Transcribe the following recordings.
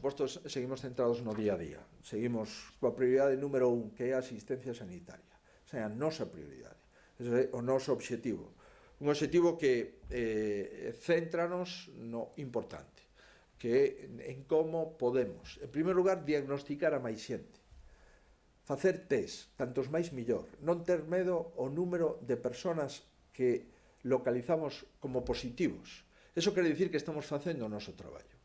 suposto, seguimos centrados no día a día. Seguimos coa prioridade número 1, que é a asistencia sanitaria. Esa é a nosa prioridade. Ese é o noso obxectivo. Un obxectivo que céntranos no importante, que é en como podemos, en primeiro lugar, diagnosticar a máis xente. Facer test, tantos máis millor. Non ter medo ao número de persoas que localizamos como positivos. Eso quere dicir que estamos facendo o noso traballo.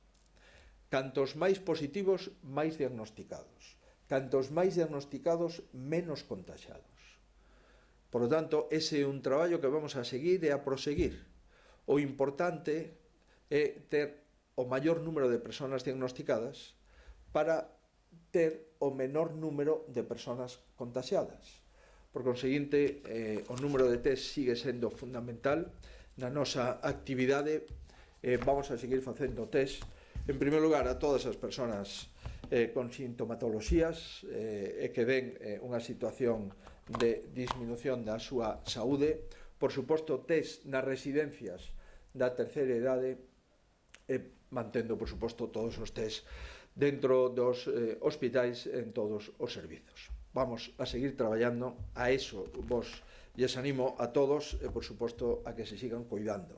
Cantos máis positivos, máis diagnosticados. Cantos máis diagnosticados, menos contagiados. Por lo tanto, ese é un traballo que vamos a seguir e a proseguir. O importante é ter o maior número de persoas diagnosticadas para ter o menor número de persoas contagiadas. Por conseguinte, o número de test sigue sendo fundamental na nosa actividade. Vamos a seguir facendo test, en primeiro lugar, a todas as persoas con sintomatoloxías e que den unha situación de disminución da súa saúde. Por suposto, test nas residencias da terceira idade e mantendo, por suposto, todos os test dentro dos hospitais en todos os servizos. Vamos a seguir traballando a eso. Vos lles animo a todos e, por suposto, a que se sigan cuidando,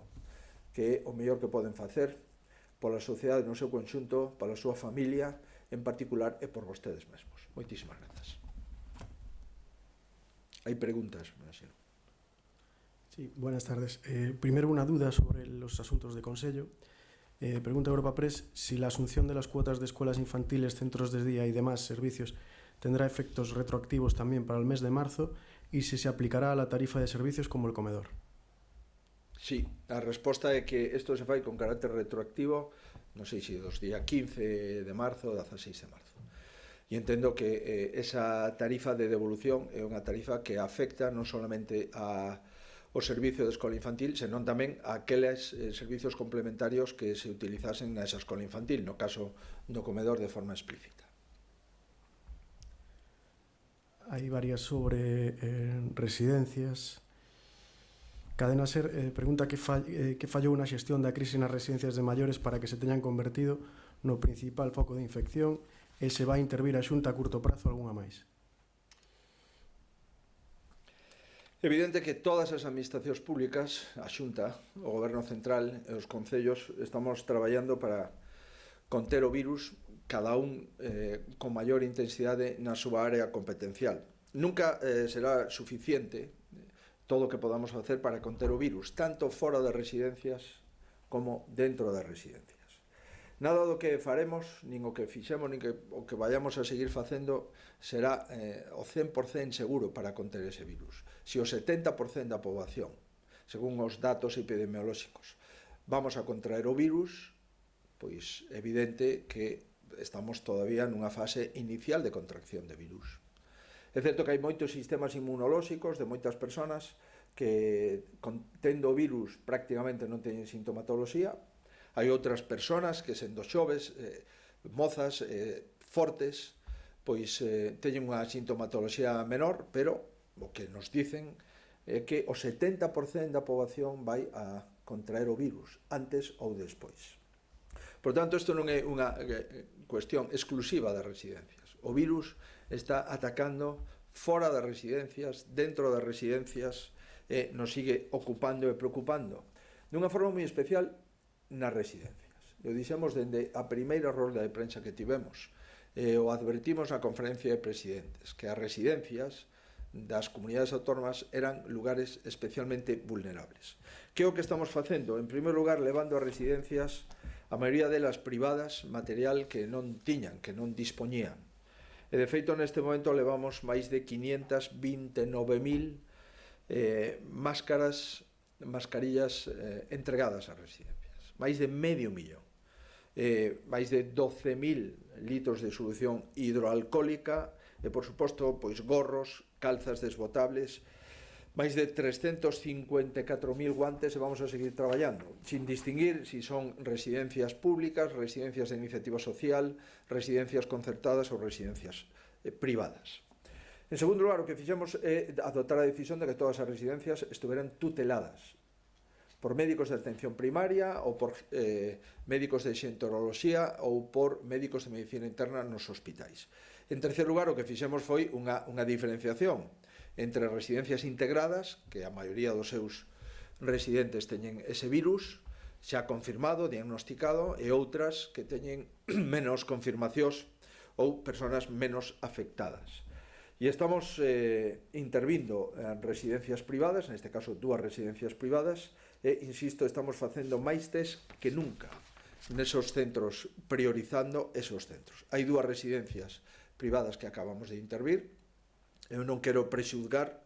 que é o mellor que poden facer pola sociedade no seu conxunto, pola súa familia en particular e por vostedes mesmos. Moitísimas grazas. Hai preguntas, me imagino. Sí, buenas tardes. Primero una duda sobre los asuntos de Consello. Pregunta Europa Press si la asunción de las cuotas de escuelas infantiles, centros de día y demás servicios tendrá efectos retroactivos también para el mes de marzo y si se aplicará a la tarifa de servicios como el comedor. Sí, a resposta é que isto se fai con carácter retroactivo, non sei se dos día 15 de marzo ou 16 de marzo. E entendo que esa tarifa de devolución é unha tarifa que afecta non solamente o servicio de escola infantil, senón tamén a aqueles servicios complementarios que se utilizasen nesa escola infantil, no caso do comedor de forma explícita. Hay varias sobre residencias. Cadena Ser pregunta que fallou na xestión da crise nas residencias de maiores para que se teñan convertido no principal foco de infección e se vai intervir a Xunta a curto prazo algunha máis. Evidente que todas as administracións públicas, a Xunta, o Goberno Central e os concellos estamos traballando para conter o virus, cada un con maior intensidade na súa área competencial. Nunca será suficiente todo o que podamos facer para conter o virus, tanto fora das residencias como dentro das residencias. Nada do que faremos, nin o que fixemos, nin o que vayamos a seguir facendo será o 100% seguro para conter ese virus. Se o 70% da poboación, según os datos epidemiolóxicos, vamos a contraer o virus, pois é evidente que estamos todavía nunha fase inicial de contracción de virus. É certo que hai moitos sistemas inmunolóxicos de moitas persoas que, tendo o virus, prácticamente non teñen sintomatoloxía. Hai outras persoas que, sendo xoves, mozas, fortes, pois teñen unha sintomatoloxía menor, pero o que nos dicen é que o 70% da poboación vai a contraer o virus, antes ou despois. Por tanto, isto non é unha cuestión exclusiva das residencias. O virus está atacando fora das residencias, dentro das residencias, e nos sigue ocupando e preocupando dunha forma moi especial nas residencias. O dixemos dende a primeira rolda de prensa que tivemos, o advertimos na conferencia de presidentes, que as residencias das comunidades autónomas eran lugares especialmente vulnerables. Que é o que estamos facendo? En primeiro lugar, levando a residencias, a maioría delas privadas, material que non tiñan, que non dispoñían. E de feito, neste momento levamos máis de 529.000 mascarillas entregadas ás residencias. Máis de medio millón. Máis de 12.000 litros de solución hidroalcohólica e, por suposto, pois gorros, calzas desbotables, máis de 354.000 guantes, e vamos a seguir traballando, sin distinguir si son residencias públicas, residencias de iniciativa social, residencias concertadas ou residencias privadas. En segundo lugar, o que fixemos é adoptar a decisión de que todas as residencias estuveran tuteladas por médicos de atención primaria ou por médicos de xenteroloxía ou por médicos de medicina interna nos hospitais. En terceiro lugar, o que fixemos foi unha diferenciación entre residencias integradas, que a maioría dos seus residentes teñen ese virus xa confirmado, diagnosticado, e outras que teñen menos confirmacións ou persoas menos afectadas. E estamos intervindo en residencias privadas, neste caso 2 residencias privadas, e, insisto, estamos facendo máis test que nunca nesos centros, priorizando esos centros. Hai 2 residencias privadas que acabamos de intervir. Eu non quero prexulgar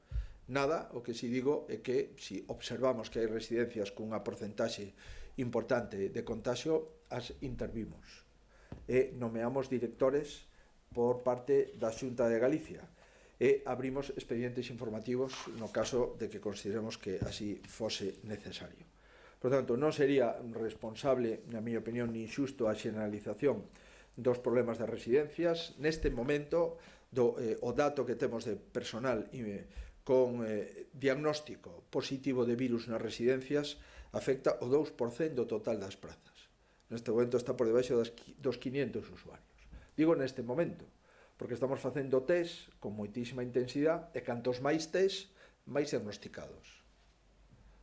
nada, o que si digo é que se observamos que hai residencias cunha porcentaxe importante de contagio, as intervimos e nomeamos directores por parte da Xunta de Galicia e abrimos expedientes informativos no caso de que consideremos que así fose necesario. Por tanto, non sería responsable, na miña opinión, nin xusto a xeneralización dos problemas das residencias. Neste momento, o dato que temos de personal con diagnóstico positivo de virus nas residencias afecta o 2% do total das prazas. Neste momento está por debaixo dos 500 usuarios. Digo neste momento, porque estamos facendo test con moitísima intensidade e cantos máis test, máis diagnosticados.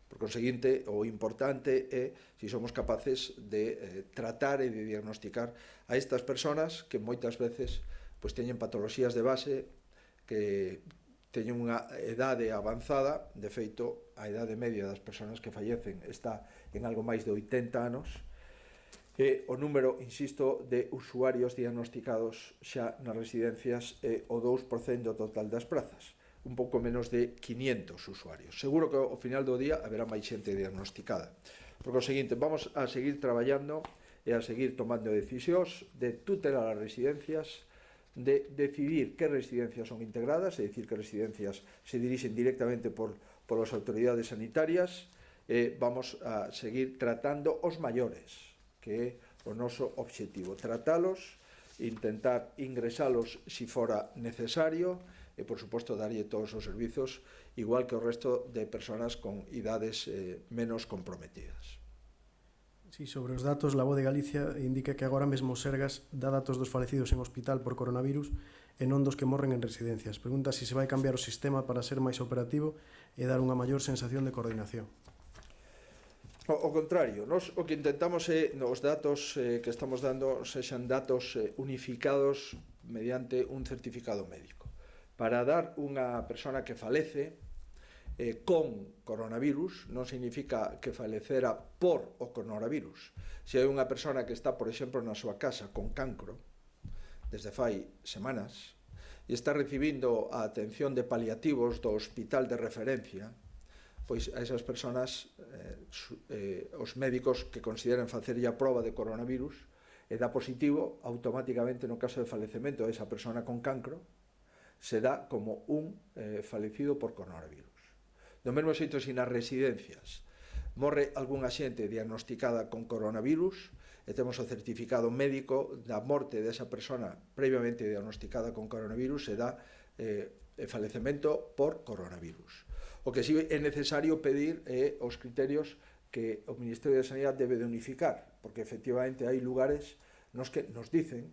Por conseguinte, o importante é se somos capaces de tratar e de diagnosticar a estas persoas que moitas veces teñen patoloxías de base, que teñen unha edade avanzada. De feito, a edade media das persoas que fallecen está en algo máis de 80 anos, e o número, insisto, de usuarios diagnosticados xa nas residencias é o 2% do total das prazas, un pouco menos de 500 usuarios. Seguro que ao final do día haberá máis xente diagnosticada. Por conseguinte, vamos a seguir traballando e a seguir tomando decisións de tutelar as residencias, de decidir que residencias son integradas, é dicir, que residencias se dirixen directamente por as autoridades sanitarias, e vamos a seguir tratando os maiores, que é o noso obxectivo, tratalos, intentar ingresalos si fora necesario e, por suposto, darlle todos os servizos, igual que o resto de persoas con idades menos comprometidas. Sí, sobre os datos, la Voz de Galicia indica que agora mesmo Sergas dá datos dos falecidos en hospital por coronavirus e non dos que morren en residencias. Pregunta se vai cambiar o sistema para ser máis operativo e dar unha maior sensación de coordinación. O contrario, nos o que intentamos é os datos que estamos dando sexan datos unificados mediante un certificado médico. Para dar unha persona que falece con coronavirus non significa que falecera por o coronavirus. Se hai unha persona que está, por exemplo, na súa casa con cancro desde fai semanas e está recibindo a atención de paliativos do hospital de referencia, pois a esas persoas os médicos que consideren facerlle a proba de coronavirus e dá positivo, automáticamente no caso de falecemento desa persona con cancro se dá como un falecido por coronavirus. Do mesmo xeito, se nas residencias morre algunha xente diagnosticada con coronavirus e temos o certificado médico da morte desa persona previamente diagnosticada con coronavirus, se dá falecemento por coronavirus. O que sí é necesario pedir é os criterios que o Ministerio de Sanidade debe de unificar, porque efectivamente hai lugares nos que nos dicen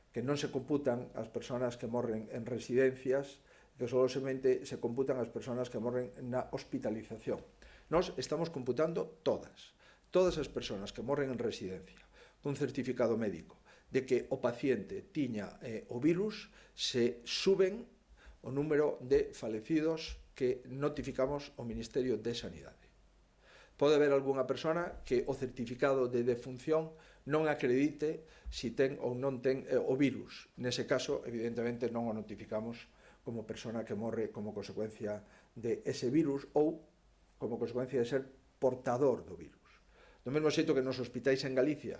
que non se computan as persoas que morren en residencias, que solamente se computan as persoas que morren na hospitalización. Nós estamos computando todas as persoas que morren en residencia cun certificado médico de que o paciente tiña o virus, se suben o número de falecidos que notificamos ao Ministerio de Sanidade. Pode haber algunha persona que o certificado de defunción non acredite si ten ou non ten o virus. Nese caso, evidentemente, non o notificamos como persona que morre como consecuencia de ese virus ou como consecuencia de ser portador do virus. Do mesmo xeito que nos hospitais en Galicia,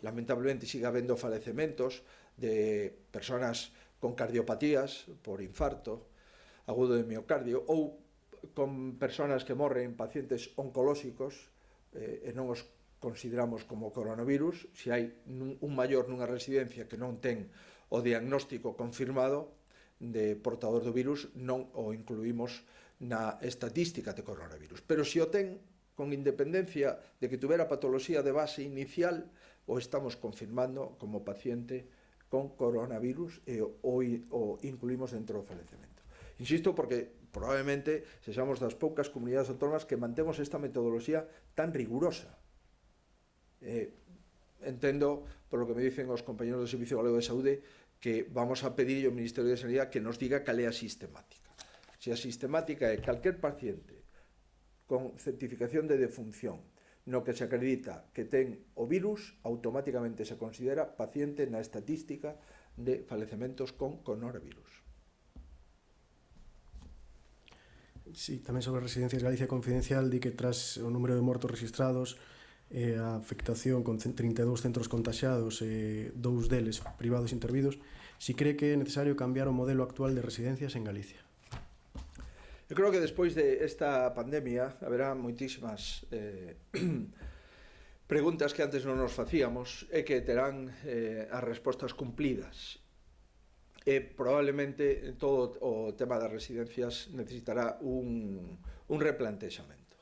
lamentablemente, siga habendo falecementos de persoas con cardiopatías por infarto agudo de miocardio ou con persoas que morren pacientes oncolóxicos e non os consideramos como coronavirus. Se hai un maior nunha residencia que non ten o diagnóstico confirmado de portador do virus, non o incluímos na estatística de coronavirus. Pero se o ten, con independencia de que tuvera patoloxía de base inicial, o estamos confirmando como paciente con coronavirus e o incluímos dentro do falecemento. Insisto porque probablemente sexamos das poucas comunidades autónomas que mantemos esta metodoloxía tan rigurosa. Entendo, por lo que me dicen os compañeros do Servicio Galego de Saúde, que vamos a pedir ao Ministerio de Sanidade que nos diga cal é a sistemática. Se a sistemática é calquer paciente con certificación de defunción no que se acredita que ten o virus, automáticamente se considera paciente na estatística de falecementos con coronavirus. Sí, tamén sobre Residencias Galicia Confidencial di que tras o número de mortos registrados a afectación con 32 centros contaxiados e 2 deles privados intervidos, si cree que é necesario cambiar o modelo actual de residencias en Galicia. Eu creo que despois de esta pandemia haberá moitísimas preguntas que antes non nos facíamos e que terán as respostas cumplidas. E probablemente todo o tema das residencias necesitará un replantexamento.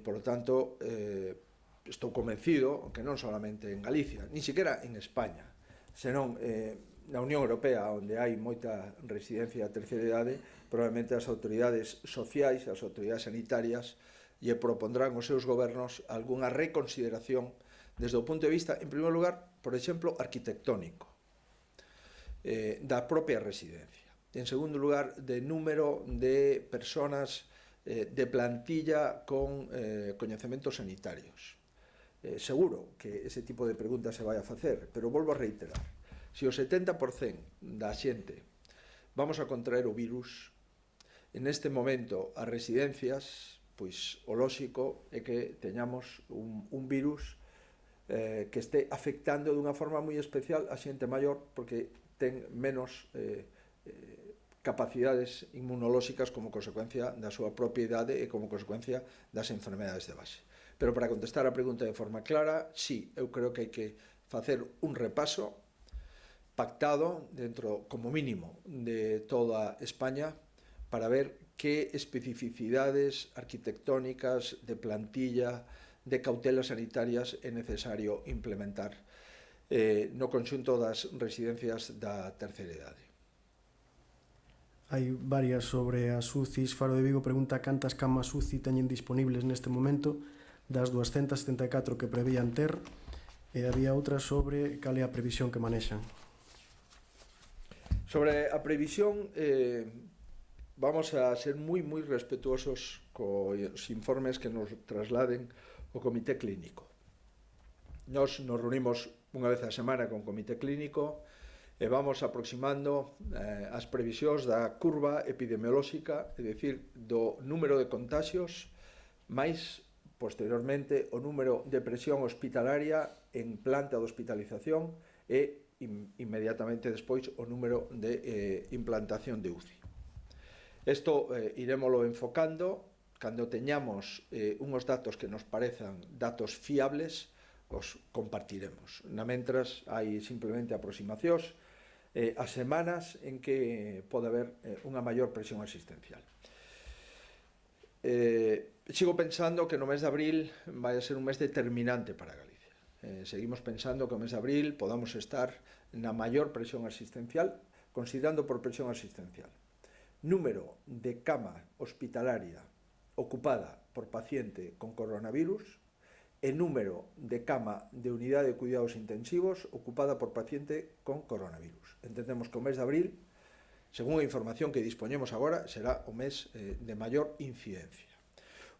Por lo tanto, estou convencido que non solamente en Galicia, ni siquiera en España, senón na Unión Europea, onde hai moita residencia a terceira idade, probablemente as autoridades sociais, as autoridades sanitarias, lle propondrán aos seus gobernos algunha reconsideración desde o punto de vista, en primeiro lugar, por exemplo, arquitectónico, da propia residencia. En segundo lugar, de número de personas de plantilla con coñecementos sanitarios. Seguro que ese tipo de preguntas se vai a facer, pero volvo a reiterar. Se o 70% da xente vamos a contraer o virus, en este momento as residencias, pois o lóxico é que teñamos un virus que este afectando dunha forma moi especial a xente maior porque ten menos capacidades inmunolóxicas como consecuencia da súa propia idade e como consecuencia das enfermedades de base. Pero para contestar a pregunta de forma clara, sí, eu creo que hai que facer un repaso pactado dentro, como mínimo, de toda España para ver que especificidades arquitectónicas, de plantilla, de cautelas sanitarias é necesario implementar no conxunto das residencias da terceira idade. Hai varias sobre as UCIs. Faro de Vigo pregunta cantas camas UCI teñen disponibles neste momento das 274 que prevían ter, e había outra sobre cal é a previsión que manexan. Sobre a previsión, vamos a ser moi respetuosos cos informes que nos trasladen o Comité Clínico. Nos reunimos unha vez a semana con o Comité Clínico e vamos aproximando as previsións da curva epidemiolóxica, é dicir, do número de contagios, máis posteriormente o número de presión hospitalaria en planta de hospitalización e inmediatamente despois o número de implantación de UCI. Isto irémolo enfocando, cando teñamos unhos datos que nos parezan datos fiables, os compartiremos. Na mentras hai simplemente aproximacións as semanas en que pode haber unha maior presión asistencial. Sigo pensando que no mes de abril vai a ser un mes determinante para Galicia. Seguimos pensando que o mes de abril podamos estar na maior presión asistencial, considerando por presión asistencial número de cama hospitalaria ocupada por paciente con coronavirus e número de cama de unidade de cuidados intensivos ocupada por paciente con coronavirus. Entendemos que o mes de abril, según a información que dispoñemos agora, será o mes de maior incidencia.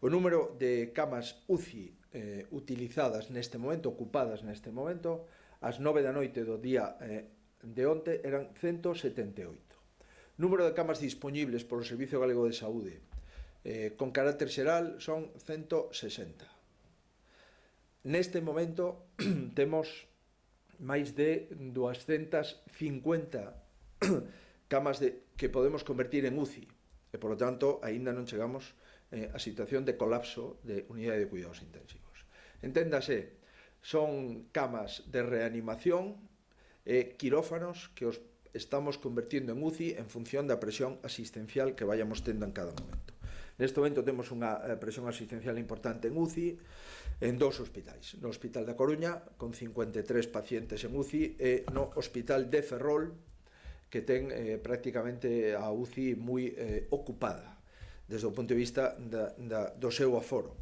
O número de camas UCI utilizadas neste momento, ocupadas neste momento, ás 9 da noite do día de onte eran 178. Número de camas disponibles polo Servicio Galego de Saúde con carácter xeral son 160. Neste momento temos máis de 250 camas que podemos convertir en UCI e, por lo tanto, aínda non chegamos a situación de colapso de unidade de cuidados intensivos. Enténdase, son camas de reanimación e quirófanos que os estamos convertindo en UCI en función da presión asistencial que vayamos tendo en cada momento. Neste momento temos unha presión asistencial importante en UCI en 2 hospitais. No Hospital da Coruña, con 53 pacientes en UCI, e no Hospital de Ferrol, que ten prácticamente a UCI moi ocupada, desde o punto de vista do seu aforo.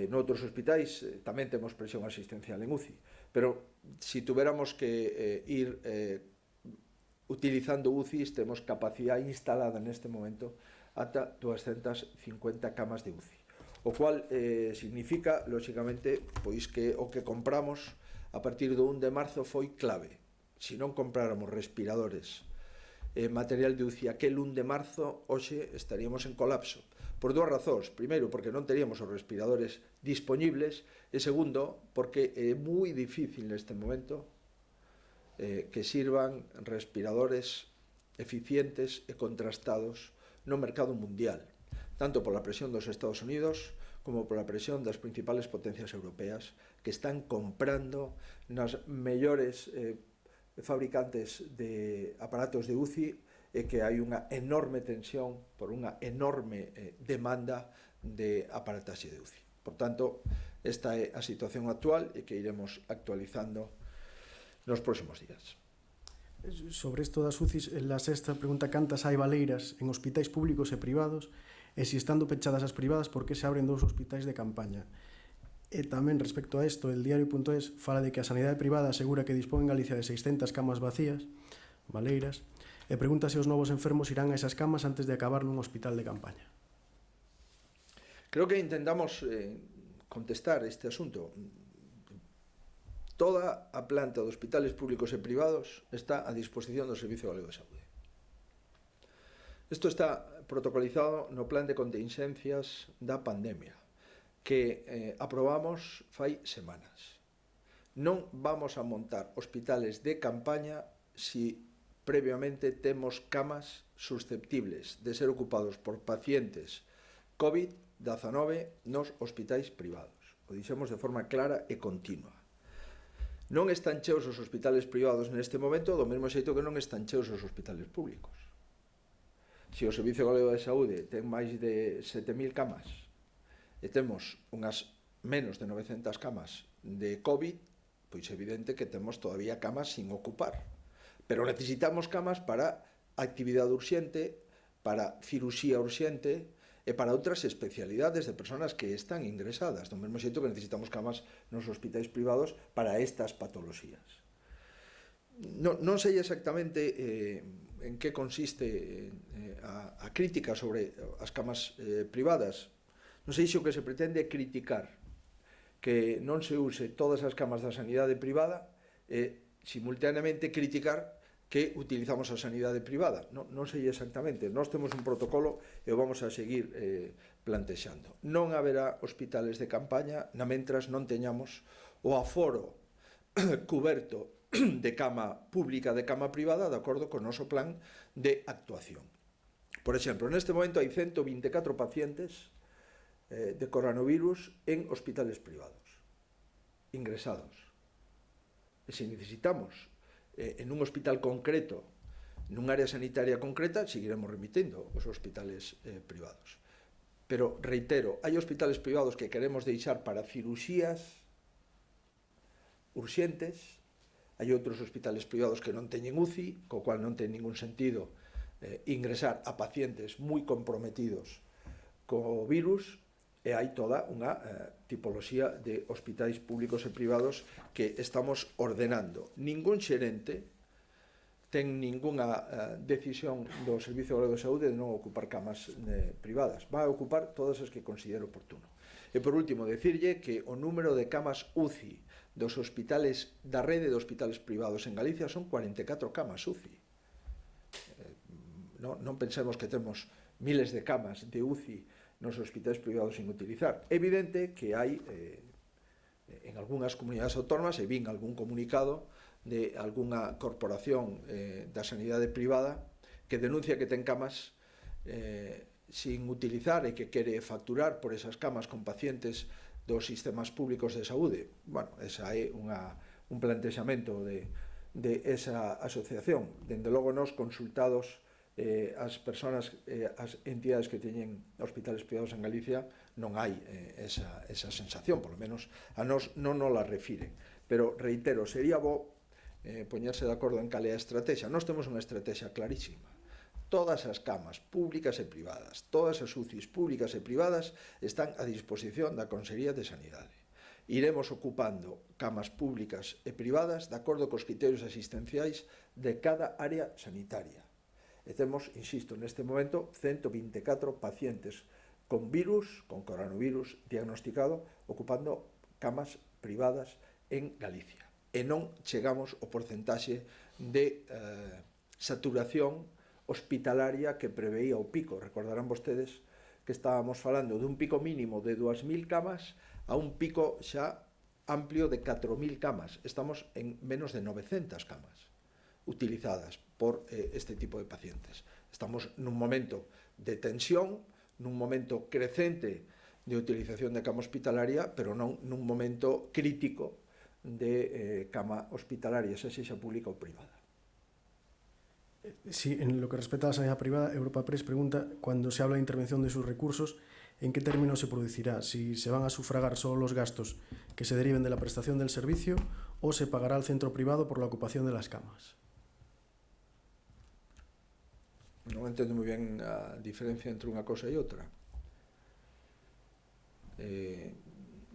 Noutros hospitais tamén temos presión asistencial en UCI, pero se tuviéramos que ir utilizando UCIs, temos capacidade instalada neste momento ata 250 camas de UCI, o cual significa, lóxicamente, pois que o que compramos a partir do 1 de marzo foi clave. Se non compráramos respiradores e material de UCI aquel 1 de marzo, hoxe estaríamos en colapso, por 2 razóns. Primeiro, porque non teríamos os respiradores disponibles, e segundo, porque é moi difícil neste momento que sirvan respiradores eficientes e contrastados no mercado mundial, tanto pola presión dos Estados Unidos como pola presión das principales potencias europeas, que están comprando nas mellores fabricantes de aparatos de UCI, e que hai unha enorme tensión por unha enorme demanda de aparataxe de UCI. Por tanto, esta é a situación actual e que iremos actualizando nos próximos días. Sobre isto das UCIs, la sexta pregunta: cantas hai baleiras en hospitais públicos e privados, e se estando pechadas as privadas, por que se abren 2 hospitais de campaña? E tamén, respecto a isto, el diario.es fala de que a sanidade privada asegura que dispón en Galicia de 600 camas vacías, baleiras, e pregunta se os novos enfermos irán a esas camas antes de acabar nun hospital de campaña. Creo que intentamos contestar este asunto. Toda a planta de hospitales públicos e privados está a disposición do Servicio Galego de Saúde. Isto está protocolizado no plan de contingencias da pandemia, que aprobamos fai semanas. Non vamos a montar hospitales de campaña se previamente temos camas susceptibles de ser ocupados por pacientes COVID-19 nos hospitais privados. O dixemos de forma clara e continua. Non están cheos os hospitales privados neste momento, do mesmo xeito que non están cheos os hospitales públicos. Se o Servicio Galego de Saúde ten máis de 7.000 camas e temos unhas menos de 900 camas de COVID, pois é evidente que temos todavía camas sin ocupar. Pero necesitamos camas para actividade urxente, para cirurxía urxente e para outras especialidades de persoas que están ingresadas, do mesmo xeito que necesitamos camas nos hospitais privados para estas patoloxías. Non sei exactamente en que consiste a crítica sobre as camas privadas. Non sei se o que se pretende é criticar que non se use todas as camas da sanidade privada e simultaneamente criticar que utilizamos a sanidade privada. Non sei exactamente. Nós temos un protocolo e o vamos a seguir plantexando. Non haberá hospitales de campaña na mentras non teñamos o aforo cuberto de cama pública, de cama privada, de acordo co noso plan de actuación. Por exemplo, neste momento hai 124 pacientes de coronavirus en hospitales privados, ingresados. E se necesitamos en un hospital concreto, nun área sanitaria concreta, seguiremos remitindo os hospitales privados. Pero, reitero, hai hospitales privados que queremos deixar para cirurxías urxentes, hai outros hospitales privados que non teñen UCI, co cual non ten ningún sentido ingresar a pacientes moi comprometidos co virus, e hai toda unha tipoloxía de hospitais públicos e privados que estamos ordenando. Ningún xerente ten ningunha decisión do Servicio Galego de Saúde de non ocupar camas privadas. Va a ocupar todas as que considere oportuno. E por último, decirlle que o número de camas UCI dos hospitales da rede de hospitales privados en Galicia son 44 camas UCI. Non pensemos que temos miles de camas de UCI nos hospitais privados sin utilizar. É evidente que hai en algunhas comunidades autónomas, e vin algún comunicado de algunha corporación da sanidade privada que denuncia que ten camas sin utilizar e que quere facturar por esas camas con pacientes dos sistemas públicos de saúde. Bueno, esa é un plantexamento de esa asociación. Dende logo, nos consultados as persoas, as entidades que teñen hospitales privados en Galicia non hai esa sensación, polo menos a nos non nos la refiren. Pero, reitero, sería bo poñerse de acordo en cal é a estrategia. Nós temos unha estrategia clarísima. Todas as camas públicas e privadas, todas as UCIs públicas e privadas están a disposición da Consellería de Sanidade. Iremos ocupando camas públicas e privadas de acordo cos criterios asistenciais de cada área sanitaria. E temos, insisto, neste momento 124 pacientes con virus, con coronavirus diagnosticado, ocupando camas privadas en Galicia. E non chegamos ao porcentaxe de saturación hospitalaria que preveía o pico. Recordarán vostedes que estábamos falando dun pico mínimo de 2.000 camas a un pico xa amplio de 4.000 camas. Estamos en menos de 900 camas utilizadas por este tipo de pacientes. Estamos nun momento de tensión, nun momento crecente de utilización de cama hospitalaria, pero non nun momento crítico de cama hospitalaria, xa sexa pública ou privada. Sí, en lo que respecta a la sanidad privada, Europa Press pregunta, cuando se habla de intervención de sus recursos, ¿en qué términos se producirá? ¿Si se van a sufragar solo los gastos que se deriven de la prestación del servicio o se pagará al centro privado por la ocupación de las camas? Non entendo moi ben a diferencia entre unha cosa e outra.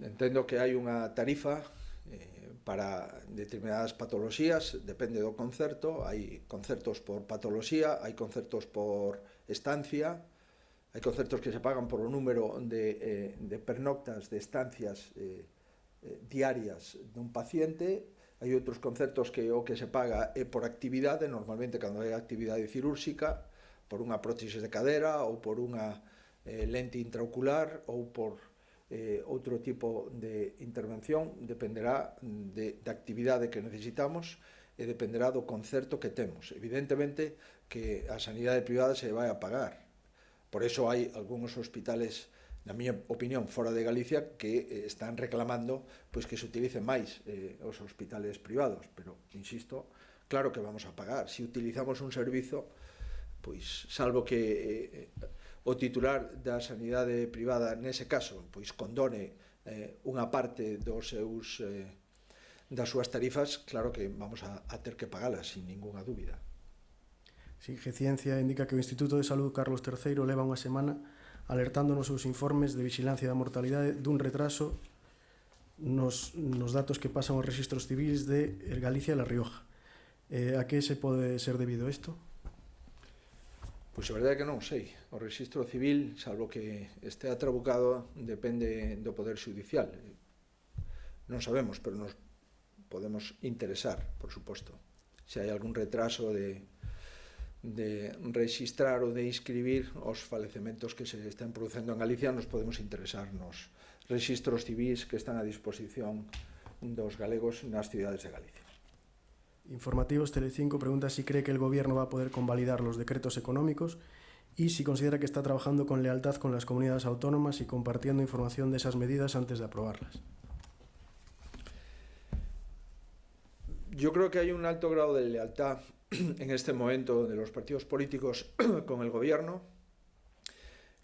Entendo que hai unha tarifa para determinadas patoloxías, depende do concerto, hai concertos por patoloxía, hai concertos por estancia, hai concertos que se pagan por o número de pernoctas, de estancias diarias dun paciente, hai outros concertos que o que se paga é por actividade, normalmente cando hai actividade cirúrxica, por unha prótesis de cadera ou por unha lente intraocular ou por outro tipo de intervención, dependerá da actividade que necesitamos e dependerá do concerto que temos. Evidentemente que a sanidade privada se vai a pagar. Por eso hai algúns hospitales, na miña opinión, fora de Galicia, que están reclamando pois que se utilicen máis os hospitales privados. Pero, insisto, claro que vamos a pagar. Se utilizamos un servizo, pois, salvo que o titular da sanidade privada, nese caso, pois condone unha parte das súas tarifas, claro que vamos a ter que pagalas, sin ninguna dúbida. Sí, Geciencia indica que o Instituto de Salud Carlos III leva unha semana alertando nos seus informes de vigilancia da mortalidade dun retraso nos datos que pasan aos registros civis de Galicia e La Rioja. A que se pode ser debido isto? Pois a verdade é que non sei. O registro civil, salvo que estea trabucado, depende do Poder Xudicial. Non sabemos, pero nos podemos interesar, por suposto. Se hai algún retraso de registrar ou de inscribir os falecementos que se están producendo en Galicia, nos podemos interesar nos registros civis que están a disposición dos galegos nas cidades de Galicia. Informativos Telecinco pregunta si cree que el gobierno va a poder convalidar los decretos económicos y si considera que está trabajando con lealtad con las comunidades autónomas y compartiendo información de esas medidas antes de aprobarlas. Yo creo que hay un alto grado de lealtad en este momento de los partidos políticos con el gobierno.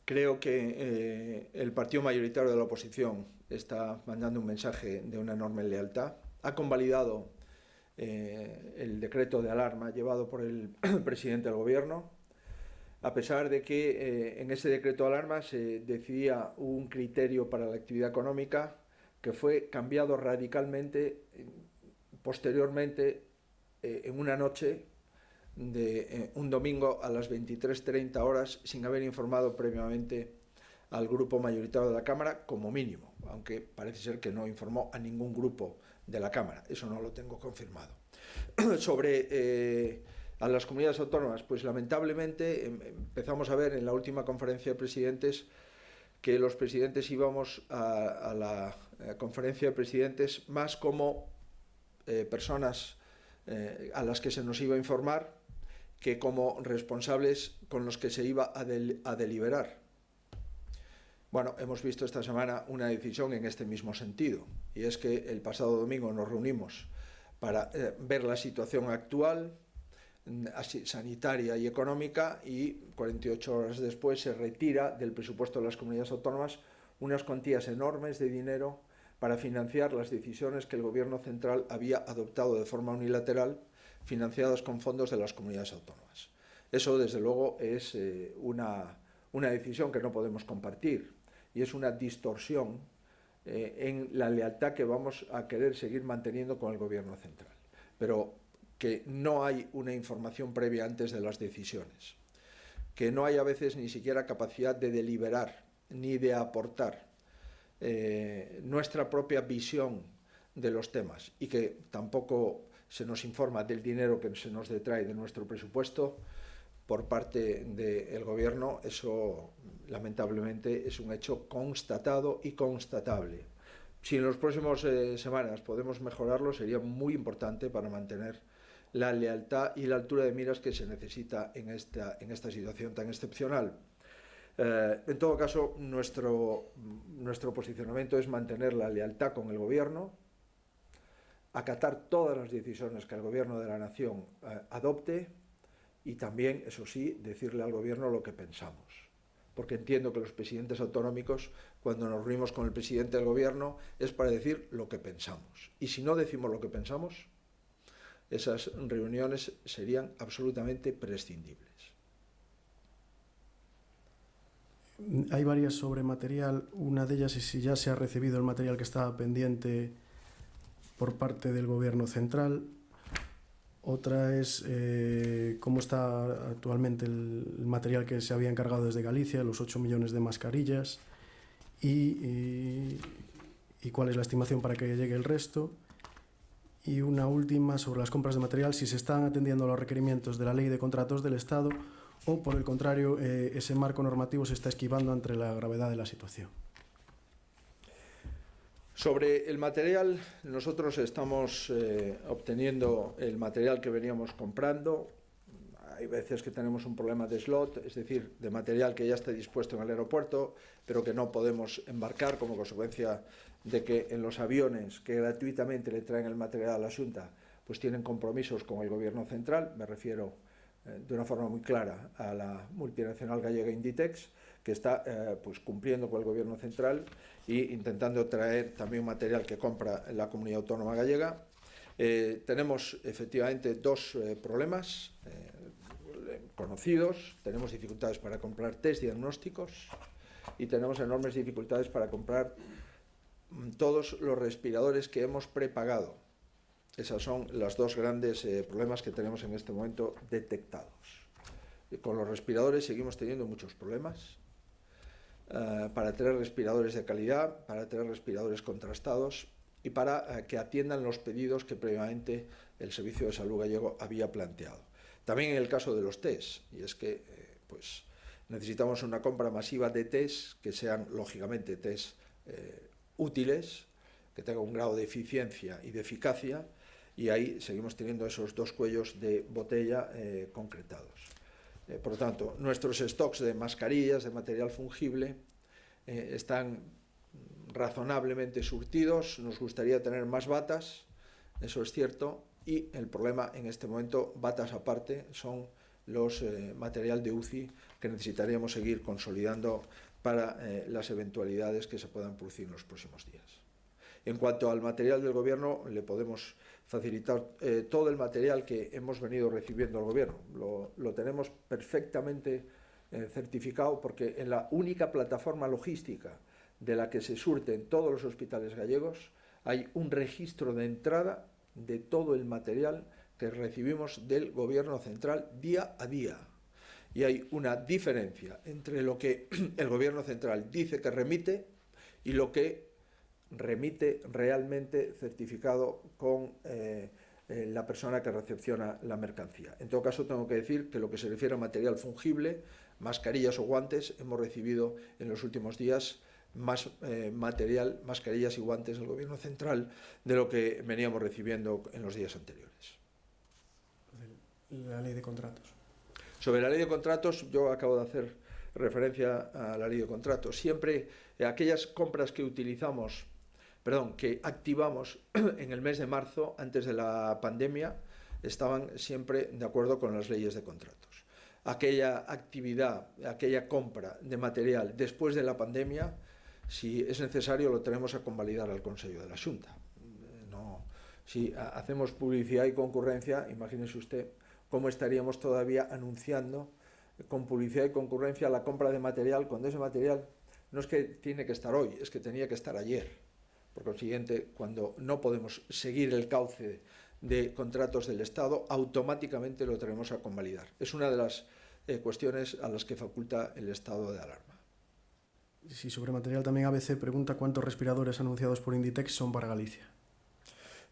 Creo que el partido mayoritario de la oposición está mandando un mensaje de una enorme lealtad. Ha convalidado el decreto de alarma llevado por el presidente del gobierno, a pesar de que en ese decreto de alarma se decidía un criterio para la actividad económica que fue cambiado radicalmente posteriormente en una noche de un domingo a las 23:30 horas sin haber informado previamente al grupo mayoritario de la Cámara, como mínimo, aunque parece ser que no informó a ningún grupo de la Cámara, eso no lo tengo confirmado. Sobre a las comunidades autónomas, pues lamentablemente empezamos a ver en la última conferencia de presidentes que los presidentes íbamos a la conferencia de presidentes más como personas a las que se nos iba a informar que como responsables con los que se iba a deliberar. Bueno, hemos visto esta semana una decisión en este mismo sentido, y es que el pasado domingo nos reunimos para ver la situación actual, sanitaria y económica, y 48 horas después se retira del presupuesto de las comunidades autónomas unas cuantías enormes de dinero para financiar las decisiones que el Gobierno central había adoptado de forma unilateral, financiadas con fondos de las comunidades autónomas. Eso, desde luego, es una decisión que no podemos compartir y es una distorsión en la lealtad que vamos a querer seguir manteniendo con el Gobierno central. Pero que no hay una información previa antes de las decisiones, que no hay a veces ni siquiera capacidad de deliberar ni de aportar nuestra propia visión de los temas, y que tampoco se nos informa del dinero que se nos detrae de nuestro presupuesto por parte del Gobierno. Eso, lamentablemente, es un hecho constatado y constatable. Si en las próximas semanas podemos mejorarlo, sería muy importante para mantener la lealtad y la altura de miras que se necesita en esta situación tan excepcional. En todo caso, nuestro posicionamiento es mantener la lealtad con el Gobierno, acatar todas las decisiones que el Gobierno de la Nación adopte, y también, eso sí, decirle al Gobierno lo que pensamos. Porque entiendo que los presidentes autonómicos, cuando nos reunimos con el presidente del Gobierno, es para decir lo que pensamos. Y si no decimos lo que pensamos, esas reuniones serían absolutamente prescindibles. Hay varias sobre material. Una de ellas es si ya se ha recibido el material que estaba pendiente por parte del Gobierno central. Otra es cómo está actualmente el material que se había encargado desde Galicia, los 8 millones de mascarillas, y cuál es la estimación para que llegue el resto. Y una última sobre las compras de material, si se están atendiendo a los requerimientos de la Ley de Contratos del Estado o, por el contrario, ese marco normativo se está esquivando ante la gravedad de la situación. Sobre el material, nosotros estamos obteniendo el material que veníamos comprando. Hay veces que tenemos un problema de slot, es decir, de material que ya está dispuesto en el aeropuerto, pero que no podemos embarcar como consecuencia de que en los aviones que gratuitamente le traen el material a la Xunta, pues tienen compromisos con el Gobierno central. Me refiero de una forma muy clara a la multinacional gallega Inditex, que está pues cumpliendo con el Gobierno central e intentando traer también material que compra la comunidad autónoma gallega. Tenemos efectivamente dos problemas conocidos. Tenemos dificultades para comprar test diagnósticos y tenemos enormes dificultades para comprar todos los respiradores que hemos prepagado. Esos son los dos grandes problemas que tenemos en este momento detectados. Con los respiradores seguimos teniendo muchos problemas para tener respiradores de calidad, para tener respiradores contrastados y para que atiendan los pedidos que previamente el Servicio de Salud gallego había planteado. También en el caso de los test, y es que pues necesitamos una compra masiva de test que sean, lógicamente, test útiles, que tengan un grado de eficiencia y de eficacia, y ahí seguimos teniendo esos dos cuellos de botella concretados. Por lo tanto, nuestros stocks de mascarillas, de material fungible, están razonablemente surtidos. Nos gustaría tener más batas, eso es cierto, y el problema en este momento, batas aparte, son los material de UCI que necesitaríamos seguir consolidando para las eventualidades que se puedan producir en los próximos días. En cuanto al material del Gobierno, le podemos facilitar todo el material que hemos venido recibiendo al Gobierno. Lo tenemos perfectamente certificado, porque en la única plataforma logística de la que se surten todos los hospitales gallegos hay un registro de entrada de todo el material que recibimos del Gobierno central día a día. Y hay una diferencia entre lo que el Gobierno central dice que remite y lo que remite realmente certificado con la persona que recepciona la mercancía. En todo caso, tengo que decir que lo que se refiere a material fungible, mascarillas o guantes, hemos recibido en los últimos días más material, mascarillas y guantes del Gobierno central de lo que veníamos recibiendo en los días anteriores. La ley de contratos. Sobre la ley de contratos, yo acabo de hacer referencia a la ley de contratos. Siempre aquellas compras que que activamos en el mes de marzo, antes de la pandemia, estaban siempre de acuerdo con las leyes de contratos. Aquella actividad, aquella compra de material después de la pandemia, si es necesario, lo tenemos a convalidar al Consejo de la Xunta. Si hacemos publicidad y concurrencia, imagínese usted cómo estaríamos todavía anunciando con publicidad y concurrencia la compra de material, cuando ese material no es que tiene que estar hoy, es que tenía que estar ayer. Por consiguiente, cuando no podemos seguir el cauce de contratos del Estado, automáticamente lo tenemos a convalidar. Es una de las cuestiones a las que faculta el estado de alarma. Sí, sobre material también ABC pregunta cuántos respiradores anunciados por Inditex son para Galicia.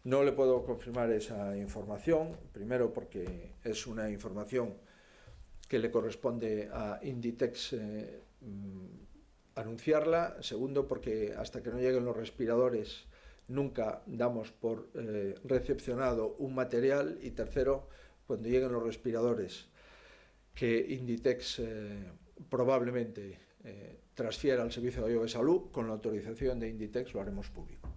No le puedo confirmar esa información, primero porque es una información que le corresponde a Inditex anunciarla, segundo porque hasta que no lleguen los respiradores nunca damos por recepcionado un material, y tercero, cuando lleguen los respiradores que Inditex probablemente transfiera al Servicio Galego de Salud, con la autorización de Inditex lo haremos público.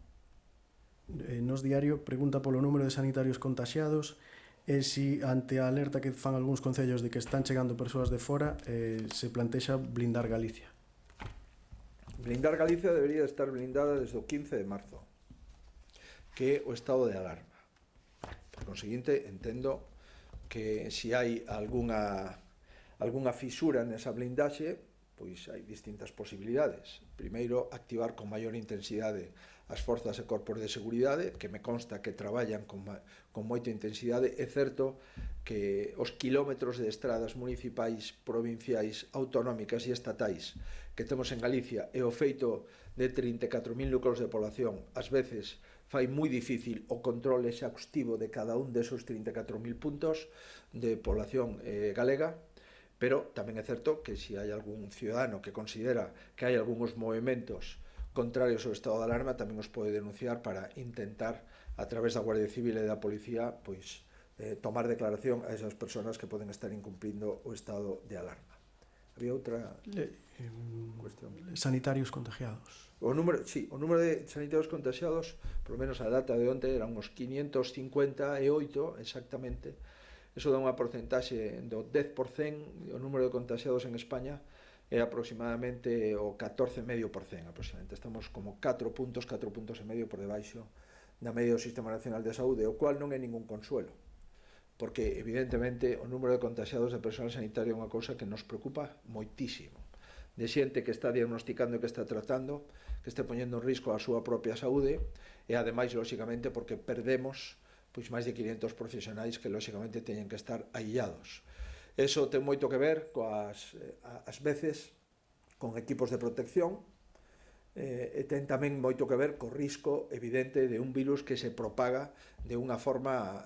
Nos Diario pregunta polo número de sanitarios contaxiados e si, ante a alerta que fan algúns concellos de que están chegando persoas de fora, se plantexa blindar Galicia. Blindar Galicia debería estar blindada desde o 15 de marzo, que é o estado de alarma. Por conseguinte, entendo que se hai algunha fisura nesa blindaxe, pois hai distintas posibilidades. Primeiro, activar con maior intensidade as forzas e corpos de seguridade, que me consta que traballan con moita intensidade. É certo que os kilómetros de estradas municipais, provinciais, autonómicas e estatais que temos en Galicia e o feito de 34.000 núcleos de población, ás veces fai moi difícil o control exhaustivo de cada un desos 34.000 puntos de población galega, pero tamén é certo que se hai algún ciudadano que considera que hai algúns movimentos contrarios ao estado de alarma, tamén os pode denunciar para intentar, a través da Guardia Civil e da Policía, pois tomar declaración a esas persoas que poden estar incumplindo o estado de alarma. Había outra cuestión. Sanitarios contagiados. O número de sanitarios contagiados, por lo menos a data de onte, eran uns 558 exactamente. Eso dá unha porcentaxe do 10%, o número de contagiados en España é aproximadamente o 14,5%, aproximadamente. Estamos como 4 puntos e medio por debaixo da media do Sistema Nacional de Saúde, o cual non é ningún consuelo, porque evidentemente o número de contagiados de personal sanitario é unha cousa que nos preocupa moitísimo, de xente que está diagnosticando e que está tratando, que está poñendo en risco a súa propia saúde, e ademais, lóxicamente, porque perdemos pois máis de 500 profesionais que lóxicamente teñen que estar aillados. Eso ten moito que ver ás veces con equipos de protección, e ten tamén moito que ver co risco evidente de un virus que se propaga de unha forma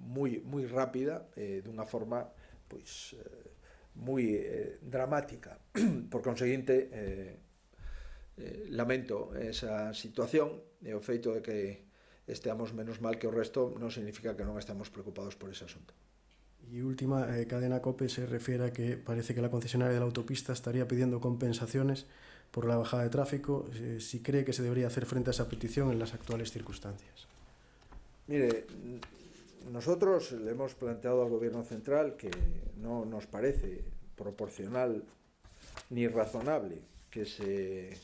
moi rápida, dunha forma pois moi dramática. Por conseguinte, lamento esa situación, e o feito de que esteamos menos mal que o resto non significa que non estamos preocupados por ese asunto. Y última, Cadena COPE se refiere a que parece que la concesionaria de la autopista estaría pidiendo compensaciones por la bajada de tráfico. Si cree que se debería hacer frente a esa petición en las actuales circunstancias. Mire, nosotros le hemos planteado al Gobierno Central que no nos parece proporcional ni razonable que se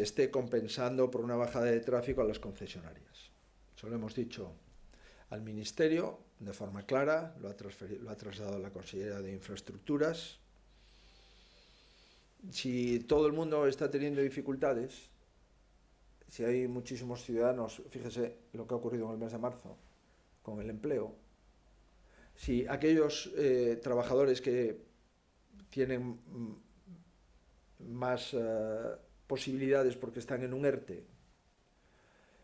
esté compensando por una bajada de tráfico a las concesionarias. Eso lo hemos dicho al Ministerio de forma clara, lo ha trasladado la Consellera de Infraestructuras. Si todo el mundo está teniendo dificultades, si hay muchísimos ciudadanos, fíjese lo que ha ocurrido en el mes de marzo con el empleo, si aquellos trabajadores que tienen más posibilidades porque están en un ERTE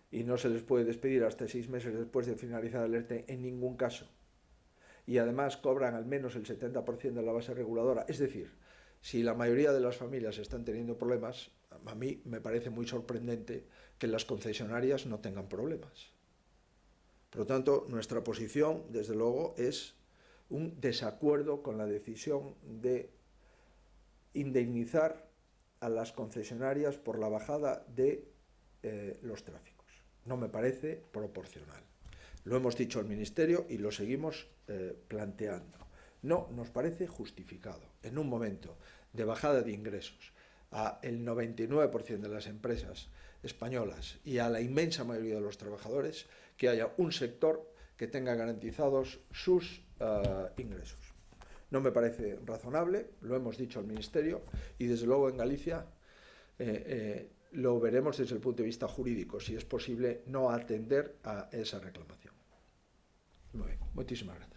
y no se les puede despedir hasta 6 meses después de finalizar el ERTE en ningún caso, y además cobran al menos el 70% de la base reguladora, es decir, si la mayoría de las familias están teniendo problemas, a mí me parece muy sorprendente que las concesionarias no tengan problemas. Por lo tanto, nuestra posición, desde luego, es un desacuerdo con la decisión de indemnizar a las concesionarias por la bajada de los tráficos. No me parece proporcional. Lo hemos dicho al Ministerio y lo seguimos planteando. No nos parece justificado en un momento de bajada de ingresos a el 99% de las empresas españolas y a la inmensa mayoría de los trabajadores que haya un sector que tenga garantizados sus ingresos. No me parece razonable, lo hemos dicho al Ministerio y desde luego en Galicia lo veremos desde el punto de vista jurídico, si es posible no atender a esa reclamación. Muy bien, muchísimas gracias.